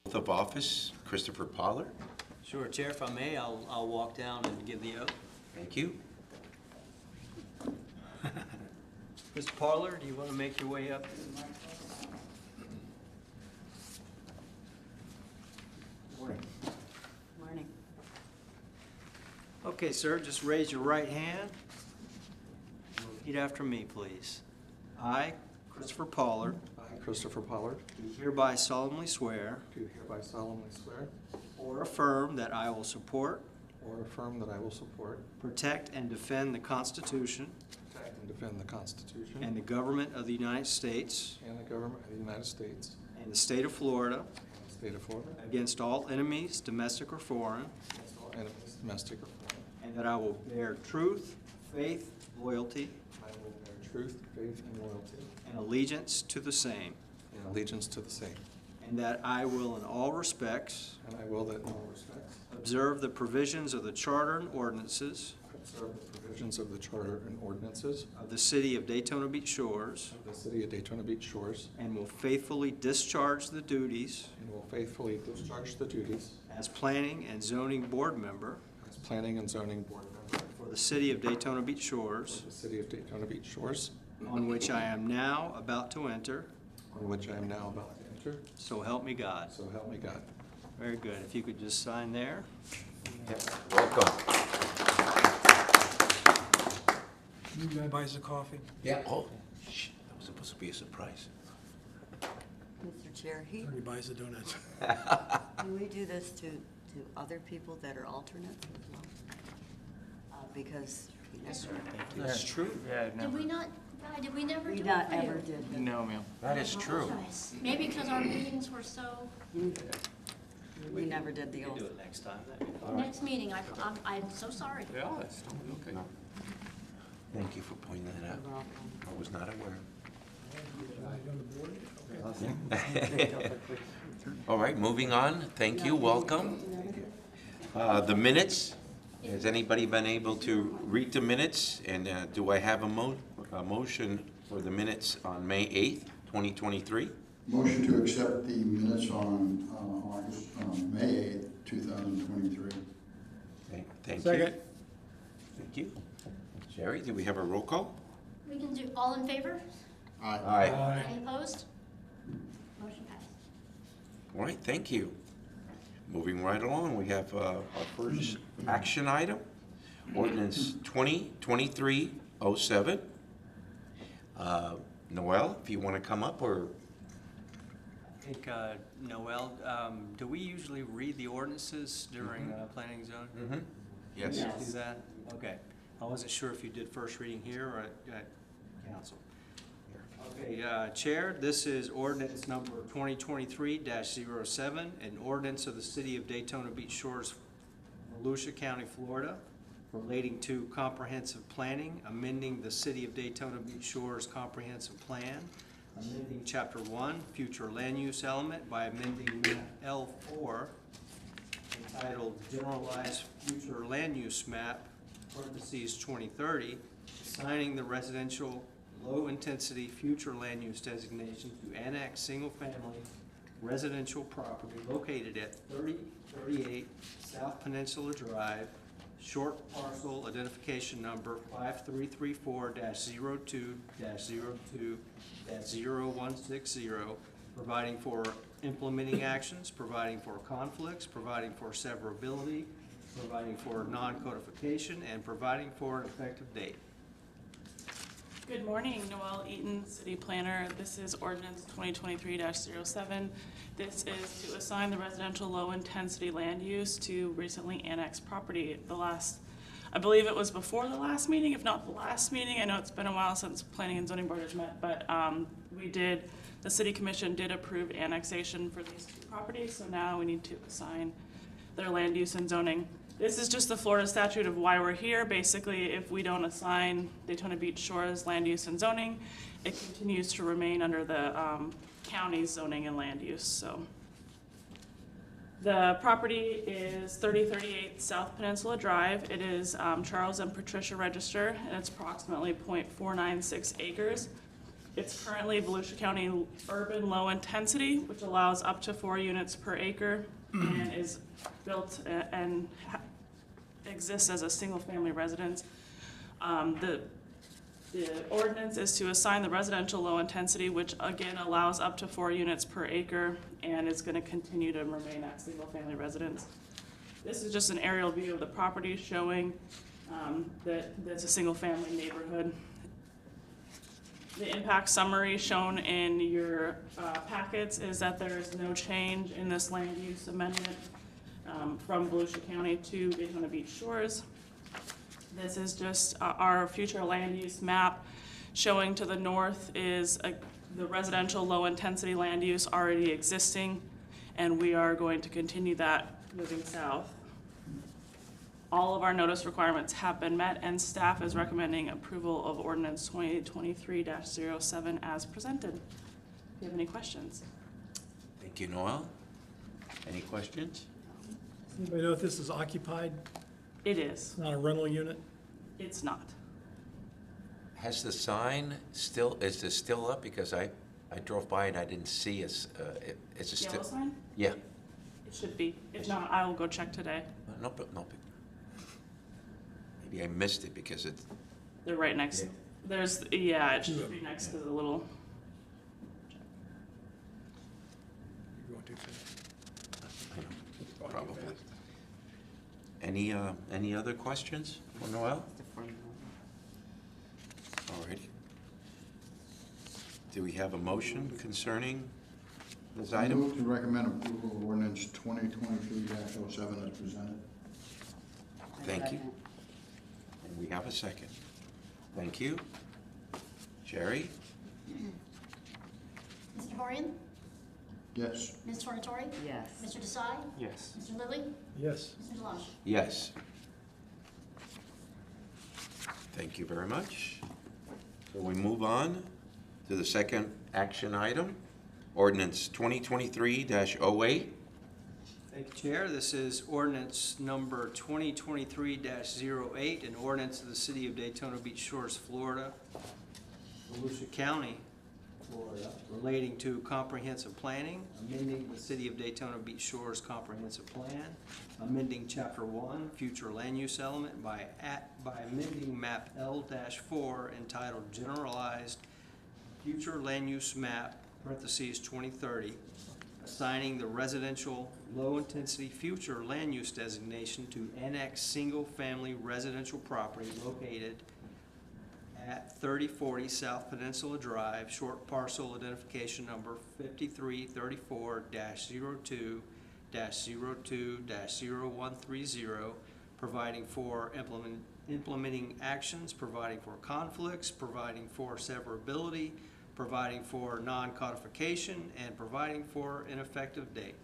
Oath of office, Christopher Pollard. Sure, Chair, if I may, I'll walk down and give the oath. Thank you. Mr. Pollard, do you want to make your way up? Morning. Morning. Okay, sir, just raise your right hand. Repeat after me, please. I, Christopher Pollard, I, Christopher Pollard, do hereby solemnly swear do hereby solemnly swear or affirm that I will support, or affirm that I will support, protect, and defend the Constitution protect, and defend the Constitution and the government of the United States and the government of the United States and the state of Florida and the state of Florida against all enemies, domestic or foreign, against all enemies, domestic or foreign. and that I will bear truth, faith, loyalty, I will bear truth, faith, and loyalty, and allegiance to the same, and allegiance to the same. and that I will in all respects And I will that in all respects observe the provisions of the charter and ordinances observe the provisions of the charter and ordinances of the city of Daytona Beach Shores, of the city of Daytona Beach Shores, and will faithfully discharge the duties and will faithfully discharge the duties as planning and zoning board member as planning and zoning board member for the city of Daytona Beach Shores, for the city of Daytona Beach Shores, on which I am now about to enter, on which I am now about to enter. so help me God. So help me God. Very good. If you could just sign there. Welcome. You guy buys the coffee. Yeah. Oh, shh, that was supposed to be a surprise. Mr. Chair, He buys the donuts. can we do this to other people that are alternates as well? Because That's true. Did we not, Guy, did we never we do it not for you? ever did. No, ma'am. That is true. Apologize. Maybe because our meetings were so, We never did the We can oath. do it next time. That'd be fine. next meeting, I'm so sorry. Yeah, that's totally okay. No. Thank you for pointing that out. You're welcome. I was not aware. On the board? All right, moving on. Thank you, welcome. The minutes, has anybody been able to read the minutes? And do I have a motion for the minutes on May 8th, 2023? Motion to accept the minutes on May 8th, 2023. Thank you. Second. Thank you. Jerry, do we have a roll call? We can do, all in favor? Aye. Any opposed? Motion passed. All right, thank you. Moving right along, we have our first action item, ordinance 2023-07. Noel, if you want to come up, or I think, Noel, do we usually read the ordinances during planning zone? yes. Do that? Okay. I wasn't sure if you did first reading here or at council. Okay, Chair, this is ordinance number 2023-07, an ordinance of the city of Daytona Beach Shores, Volusia County, Florida, relating to comprehensive planning, amending the city of Daytona Beach Shores comprehensive plan, amending chapter 1, future land use element by amending map L4 entitled Generalized Future Land Use Map, parentheses 2030, assigning the residential low-intensity future land use designation to annex single-family residential property located at 3038 South Peninsula Drive, short parcel identification number 5334-02-02-0160, providing for implementing actions, providing for conflicts, providing for severability, providing for non-codification, and providing for an effective date. Good morning, Noel Eaton, City Planner. This is ordinance 2023-07. This is to assign the residential low-intensity land use to recently annexed property. I believe it was before the last meeting, if not the last meeting. I know it's been a while since Planning and Zoning Board has met, but the City Commission did approve annexation for these two properties, so now we need to assign their land use and zoning. This is just the Florida statute of why we're here. Basically, if we don't assign Daytona Beach Shores land use and zoning, it continues to remain under the county's zoning and land use. So the property is 3038 South Peninsula Drive. It is Charles and Patricia Register, and it's approximately 0.496 acres. It's currently Volusia County urban low intensity, which allows up to 4 units per acre and is built and exists as a single-family residence. The ordinance is to assign the residential low intensity, which again allows up to 4 units per acre and is gonna continue to remain at single-family residence. This is just an aerial view of the property showing that it's a single-family neighborhood. The impact summary shown in your packets is that there is no change in this land use amendment from Volusia County to Daytona Beach Shores. This is just our future land use map. Showing to the north is the residential low-intensity land use already existing, and we are going to continue that moving south. All of our notice requirements have been met, and staff is recommending approval of ordinance 2023-07 as presented. Do you have any questions? Thank you, Noel. Any questions? Anybody know if this is occupied? It is. Not a rental unit? It's not. Has the sign still, is this still up? Because I drove by and I didn't see is it still? Yellow sign? Yeah. It should be. If not, I will go check today. No, maybe I missed it because it, They're right next. Yeah. There's, yeah, it should be next to the little. You're going too fast. I know, probably. Any other questions for Noel? Alrighty. Do we have a motion concerning this I item? move to recommend approval of ordinance 2023-07 as presented. Thank you. And we have a second. Thank you. Jerry? Mr. Dorian? Yes. Ms. Tornatori? Yes. Mr. Desai? Yes. Mr. Lilly? Yes. Mr. Deloche? Yes. Thank you very much. So we move on to the second action item, ordinance 2023-08. Thank you, Chair. This is ordinance number 2023-08, an ordinance of the City of Daytona Beach Shores, Florida, Volusia County, Florida, relating to comprehensive planning, amending the City of Daytona Beach Shores Comprehensive Plan, amending Chapter 1, Future Land Use Element by amending Map L-4 entitled Generalized Future Land Use Map, parentheses 2030, assigning the residential low-intensity future land use designation to annex single-family residential property located at 3040 South Peninsula Drive, short parcel identification number 5334-02-02-0130, providing for implementing actions, providing for conflicts, providing for severability, providing for non-codification, and providing for an effective date.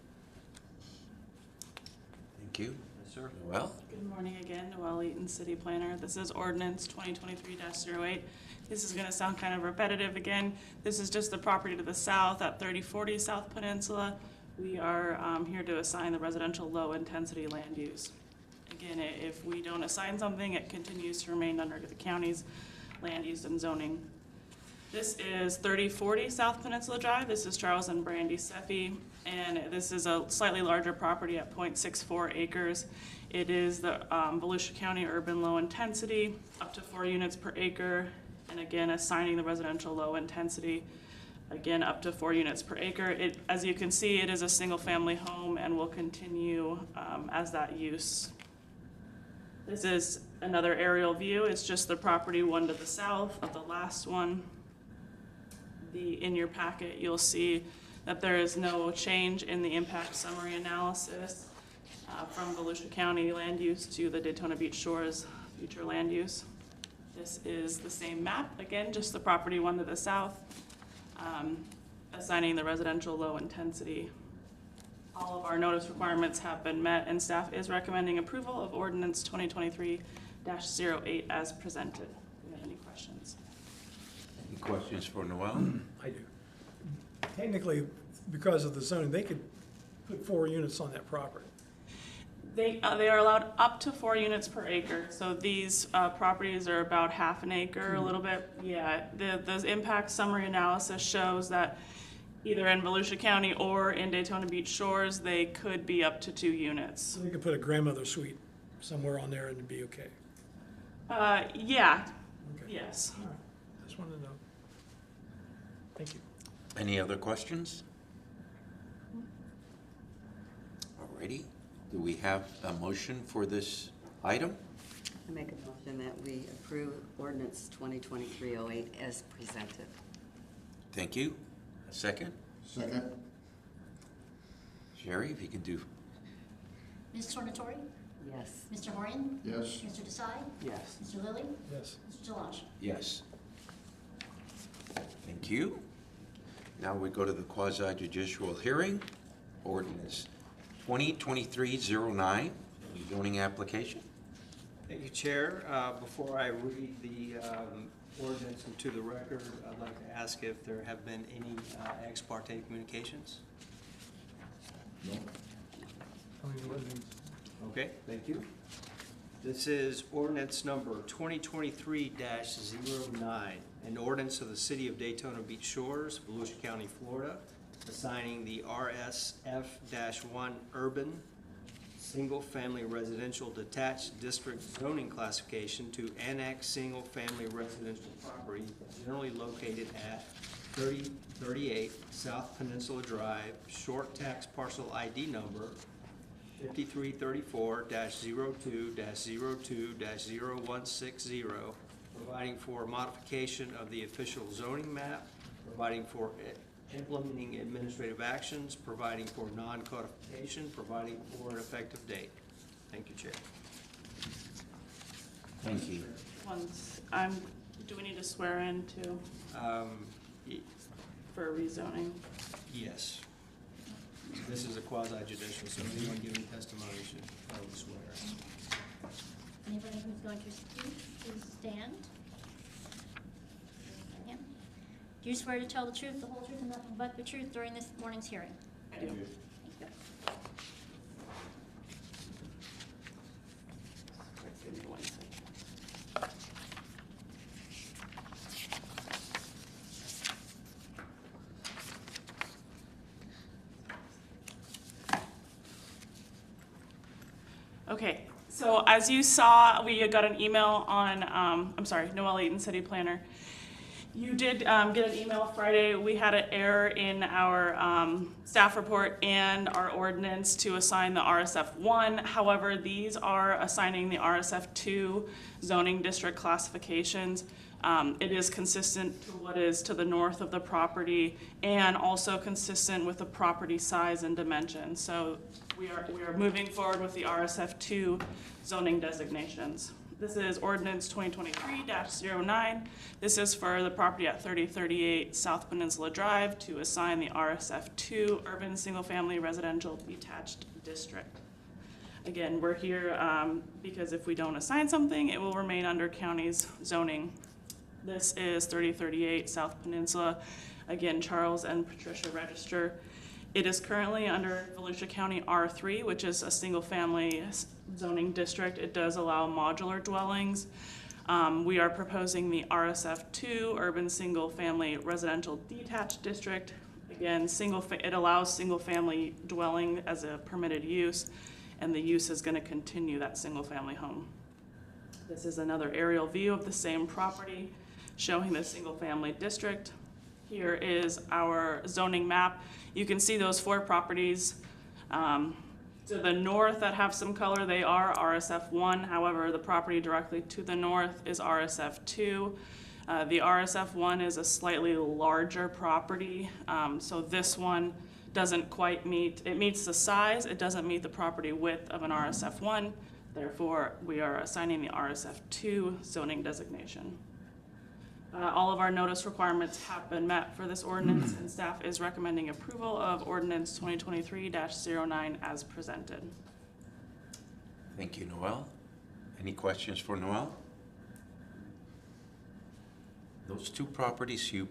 Thank you. Yes, sir. Noel? Good morning again, Noelle Eaton, City Planner. This is ordinance 2023-08. This is gonna sound kind of repetitive again. This is just the property to the south at 3040 South Peninsula. We are here to assign the residential low-intensity land use. Again, if we don't assign something, it continues to remain under the county's land use and zoning. This is 3040 South Peninsula Drive. This is Charles and Brandy Seffi, and this is a slightly larger property at 0.64 acres. It is the Volusia County urban low intensity, up to 4 units per acre, and again, assigning the residential low intensity, again, up to 4 units per acre. As you can see, it is a single-family home and will continue as that use. This is another aerial view. It's just the property one to the south of the last one. In your packet, you'll see that there is no change in the impact summary analysis from Volusia County land use to the Daytona Beach Shores future land use. This is the same map, again, just the property one to the south, assigning the residential low intensity. All of our notice requirements have been met, and staff is recommending approval of ordinance 2023-08 as presented. Do you have any questions? Any questions for Noel? I do. Technically, because of the zoning, they could put 4 units on that property. They are allowed up to 4 units per acre, so these properties are about half an acre, a little bit. Yeah, the impact summary analysis shows that either in Volusia County or in Daytona Beach Shores, they could be up to 2 units. So you could put a grandmother suite somewhere on there and it'd be okay. Yeah, Okay. yes. All right. Just wanted to know. Thank you. Any other questions? Alrighty, do we have a motion for this item? I make a motion that we approve ordinance 2023-08 as presented. Thank you. A second? Second? Sherry, if you can do. Ms. Tornatori? Yes. Mr. Horian? Yes. Mr. Desai? Yes. Mr. Lilly? Yes. Mr. Deloche? Yes. Thank you. Now we go to the quasi judicial hearing, ordinance 2023-09, zoning application. Thank you, Chair. Before I read the ordinance into the record, I'd like to ask if there have been any ex parte communications? Okay, thank you. This is ordinance number 2023-09, an ordinance of the City of Daytona Beach Shores, Volusia County, Florida, assigning the RSF-1 urban single-family residential detached district zoning classification to annex single-family residential property generally located at 3038 South Peninsula Drive, short tax parcel ID number 5334-02-02-0160, providing for modification of the official zoning map, providing for implementing administrative actions, providing for non-codification, providing for an effective date. Thank you, Chair. Thank you. Do we need to swear in too Y- for rezoning? Yes. This is a quasi judicial, so anyone giving testimony should probably swear. Anybody who's going to speak, please stand. Raise your hand. Do you swear to tell the truth, the whole truth, and nothing but the truth during this morning's hearing? I do. Thank you. Give me 1 second. Okay, so as you saw, we got an email on, I'm sorry, Noelle Eaton, City Planner. You did get an email Friday. We had an error in our staff report and our ordinance to assign the RSF1. However, these are assigning the RSF2 zoning district classifications. It is consistent to what is to the north of the property and also consistent with the property size and dimension. So we are moving forward with the RSF2 zoning designations. This is ordinance 2023-09. This is for the property at 3038 South Peninsula Drive to assign the RSF2 urban single-family residential detached district. Again, we're here because if we don't assign something, it will remain under county's zoning. This is 3038 South Peninsula. Again, Charles and Patricia Register. It is currently under Volusia County R3, which is a single-family zoning district. It does allow modular dwellings. We are proposing the RSF2, urban single-family residential detached district. Again, it allows single-family dwelling as a permitted use, and the use is going to continue that single-family home. This is another aerial view of the same property showing the single-family district. Here is our zoning map. You can see those 4 properties. To the north that have some color, they are RSF1. However, the property directly to the north is RSF2. The RSF1 is a slightly larger property. So this one doesn't quite meet, it meets the size, it doesn't meet the property width of an RSF1. Therefore, we are assigning the RSF2 zoning designation. All of our notice requirements have been met for this ordinance, and staff is recommending approval of ordinance 2023-09 as presented. Thank you, Noel. Any questions for Noel? Those 2 properties you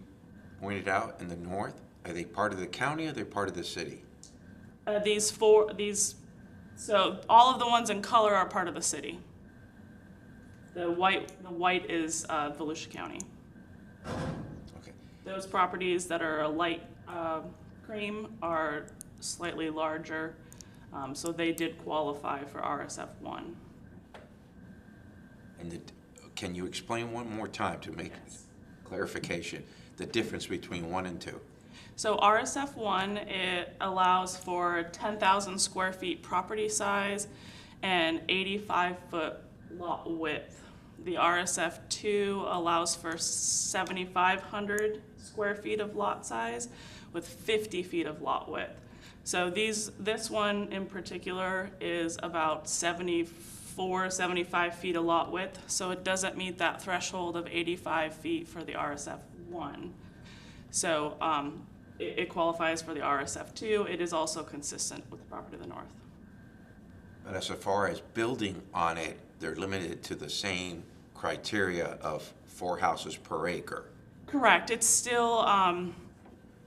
pointed out in the north, are they part of the county or are they part of the city? These So all of the ones in color are part of the city. The white is Volusia County. Okay. Those properties that are a light cream are slightly larger, so they did qualify for RSF 1. And can you explain one more time to make clarification, the difference between 1 and 2? So RSF 1, it allows for 10,000 square feet property size and 85-foot lot width. The RSF 2 allows for 7,500 square feet of lot size with 50 feet of lot width. So this one in particular is about 75 feet of lot width, so it doesn't meet that threshold of 85 feet for the RSF 1. So it qualifies for the RSF 2. It is also consistent with the property to the north. But as far as building on it, they're limited to the same criteria of 4 houses per acre. Correct. It's still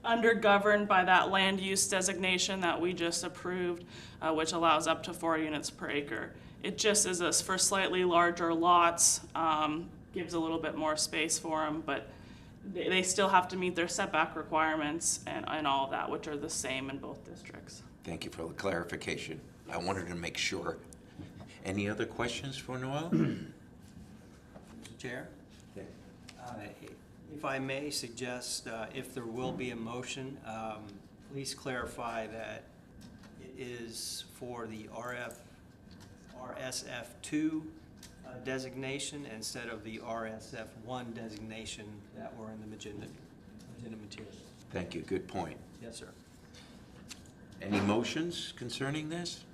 under-governed by that land use designation that we just approved, which allows up to 4 units per acre. It just is for slightly larger lots, gives a little bit more space for them, but they still have to meet their setback requirements and all of that, which are the same in both districts. Thank you for the clarification. I wanted to make sure. Any other questions for Noel? Mr. Chair? Yeah. If I may suggest, if there will be a motion, please clarify that it is for the RSF2 designation instead of the RSF1 designation that were in the agenda material. Thank you, good point. Yes, sir. Any motions concerning this?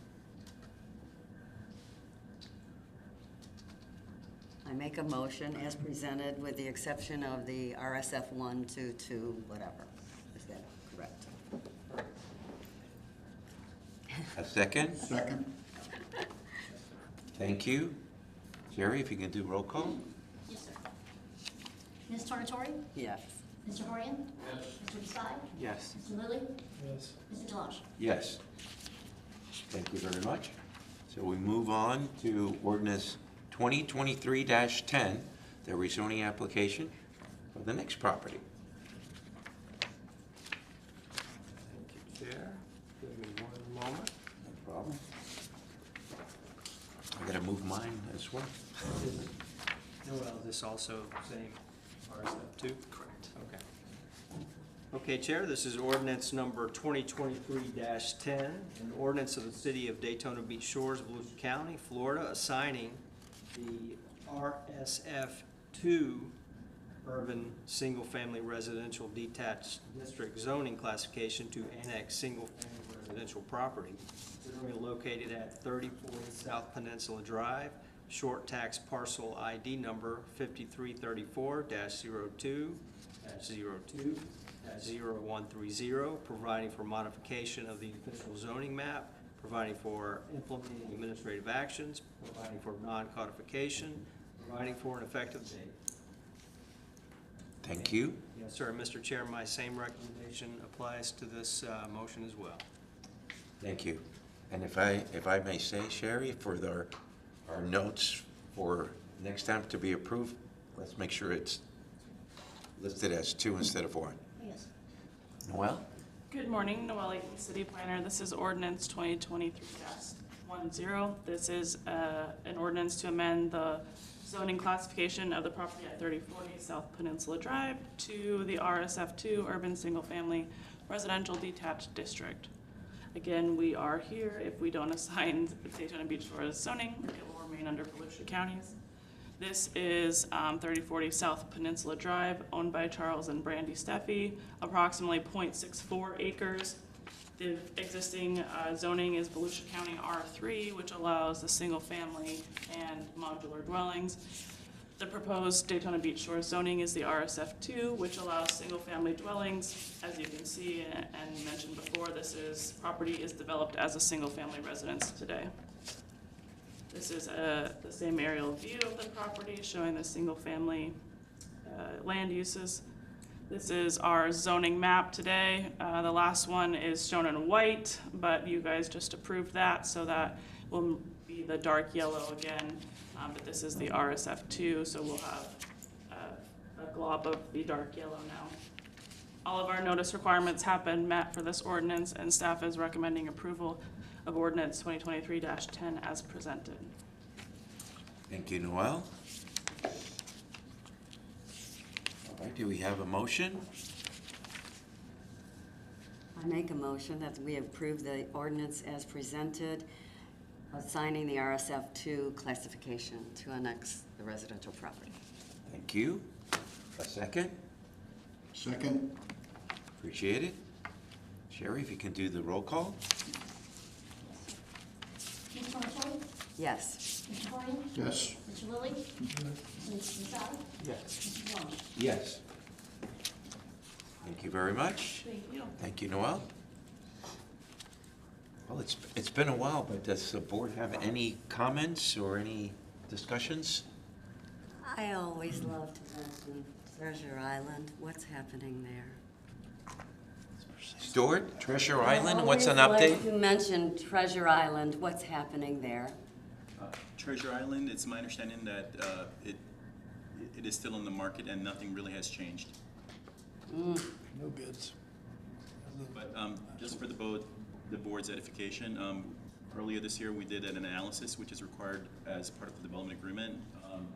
I make a motion as presented with the exception of the RSF 1 to 2, whatever. Is that correct? A second? Second? Thank you. Jerry, if you can do roll call? Yes, sir. Ms. Tornatori? Yes. Mr. Horian? Yes. Mr. Desai? Yes. Mr. Lilly? Yes. Mr. Deloche? Yes. Thank you very much. So we move on to ordinance 2023-10, the rezoning application for the next property. Thank you, Chair. Give me one moment. No problem. I gotta move mine as well. Noel, this also same RSF2? Correct. Okay. Okay, Chair, this is ordinance number 2023-10, an ordinance of the City of Daytona Beach Shores, Volusia County, Florida, assigning the RSF2 urban single-family residential detached district zoning classification to annex single-family residential property located at 3040 South Peninsula Drive, short tax parcel ID number 5334-02-02-0130, providing for modification of the official zoning map, providing for implementing administrative actions, providing for non-codification, providing for an effective date. Thank you. Yes, sir. Mr. Chair, my same recommendation applies to this motion as well. Thank you. And if I may say, Sherry, for our notes for next time to be approved, let's make sure it's listed as 2 instead of 1. Yes. Noel? Good morning, Noelle Eaton, City Planner. This is ordinance 2023-10. This is an ordinance to amend the zoning classification of the property at 3040 South Peninsula Drive to the RSF2 Urban Single Family Residential Detached District. Again, we are here. If we don't assign Daytona Beach Shores zoning, it will remain under Volusia Counties. This is 3040 South Peninsula Drive, owned by Charles and Brandy Steffi, approximately 0.64 acres. The existing zoning is Volusia County R3, which allows the single-family and modular dwellings. The proposed Daytona Beach Shores zoning is the RSF2, which allows single-family dwellings. As you can see and mentioned before, property is developed as a single-family residence today. This is the same aerial view of the property showing the single-family land uses. This is our zoning map today. The last one is shown in white, but you guys just approved that, so that will be the dark yellow again. But this is the RSF2, so we'll have a glob of the dark yellow now. All of our notice requirements have been met for this ordinance, and staff is recommending approval of ordinance 2023-10 as presented. Thank you, Noel. All right, do we have a motion? I make a motion that we approve the ordinance as presented, assigning the RSF2 classification to annex the residential property. Thank you. A second? Second? Appreciate it. Sherry, if you can do the roll call? Ms. Montoya? Yes. Mr. Corrigan? Yes. Mr. Lilly? Ms. Sada? Yes. Mr. Wong? Yes. Thank you very much. Thank you. Thank you, Noel. Well, it's been a while, but does the board have any comments or any discussions? I always love to mention Treasure Island. What's happening there? Stuart, Treasure Island, what's an I always update? like to mention Treasure Island. What's happening there? Treasure Island, it's my understanding that it is still on the market and nothing really has changed. No bids. But just for the board's edification, earlier this year we did an analysis which is required as part of the development agreement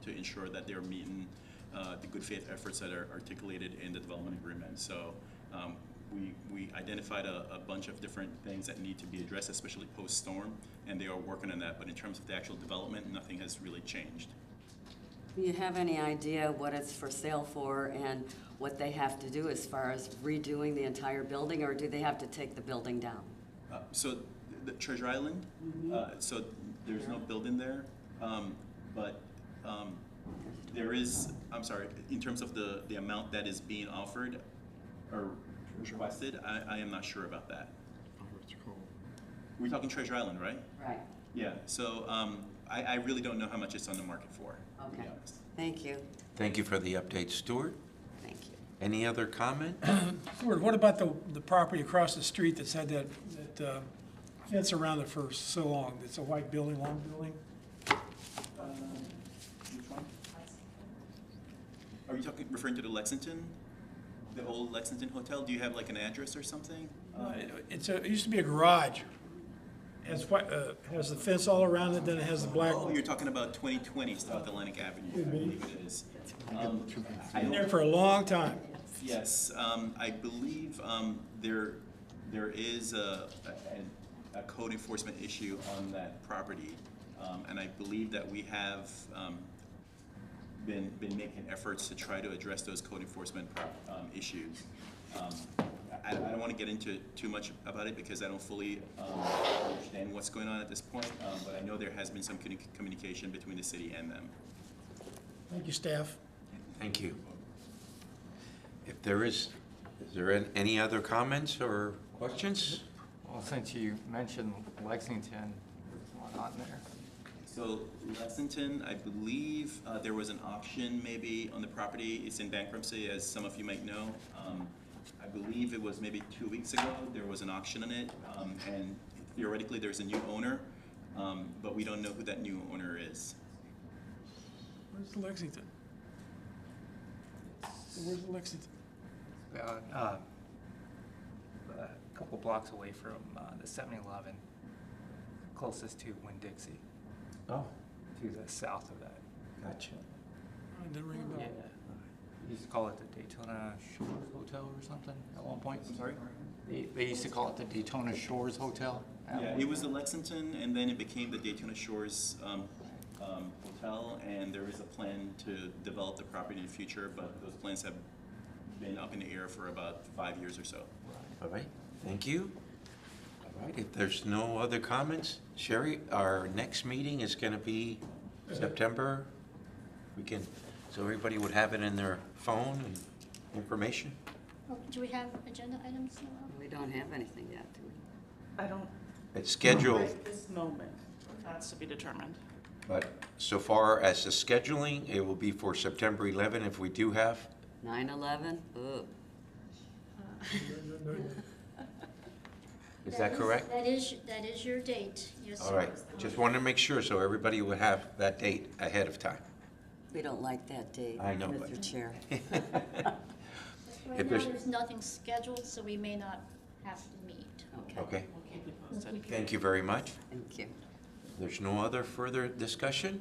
to ensure that they're meeting the good faith efforts that are articulated in the development agreement. So we identified a bunch of different things that need to be addressed, especially post-storm, and they are working on that. But in terms of the actual development, nothing has really changed. Do you have any idea what it's for sale for and what they have to do as far as redoing the entire building, or do they have to take the building down? So the Treasure Island, so there's no building there, but there is, I'm sorry, in terms of the amount that is being offered or requested, I am not sure about that. We're talking Treasure Island, right? Right. Yeah, so I really don't know how much it's on the market for, to be Okay. honest. Thank you. Thank you for the update, Stuart. Thank you. Any other comment? Stuart, what about the property across the street that's had that fence around it for so long? It's a white building, long building? Which one? Are you referring to the Lexington? The old Lexington Hotel? Do you have like an address or something? It used to be a garage. Has the fence all around it, then it has the black. Oh, you're talking about 2020 South Atlantic Avenue, I believe it is. I Been there don't- for a long time. Yes, I believe there is a code enforcement issue on that property. And I believe that we have been making efforts to try to address those code enforcement issues. I don't want to get into too much about it because I don't fully understand what's going on at this point, but I know there has been some communication between the city and them. Thank you, staff. Thank you. If there is there any other comments or questions? Well, since you mentioned Lexington, what's going on there? So Lexington, I believe there was an auction maybe on the property. It's in bankruptcy, as some of you might know. I believe it was maybe 2 weeks ago. There was an auction on it, and theoretically there's a new owner, but we don't know who that new owner is. Where's Lexington? Where's Lexington? About a couple blocks away from the 7-Eleven, closest to Winn-Dixie, Oh, to the south of that. gotcha. Oh, it didn't ring a Yeah. bell. They used to call it the Daytona Shores Hotel or something at one point. I'm sorry? They used to call it the Daytona Shores Hotel. at Yeah, one it was the point. Lexington, and then it became the Daytona Shores Hotel, and there is a plan to develop the property in the future, but those plans have been up in the air for about 5 years or so. All right, thank you. All right, if there's no other comments, Sherry, our next meeting is going to be September. We can, so everybody would have it in their phone and information. Oh, do we have agenda items, Noel? We don't have anything yet, do we? I don't, It's scheduled, right this moment, that's to be determined. but so far as the scheduling, it will be for September 11 if we do have 9/11? Ooh. Is that correct? That is your date, yes, sir. All right, just wanted to make sure so everybody would have that date ahead of time. We don't like that date, I know, but- Mr. Chair. Right If now, there's- there's nothing scheduled, so we may not have to meet. Okay, Okay, We'll keep you posted. thank you very much. thank you. There's no other further discussion?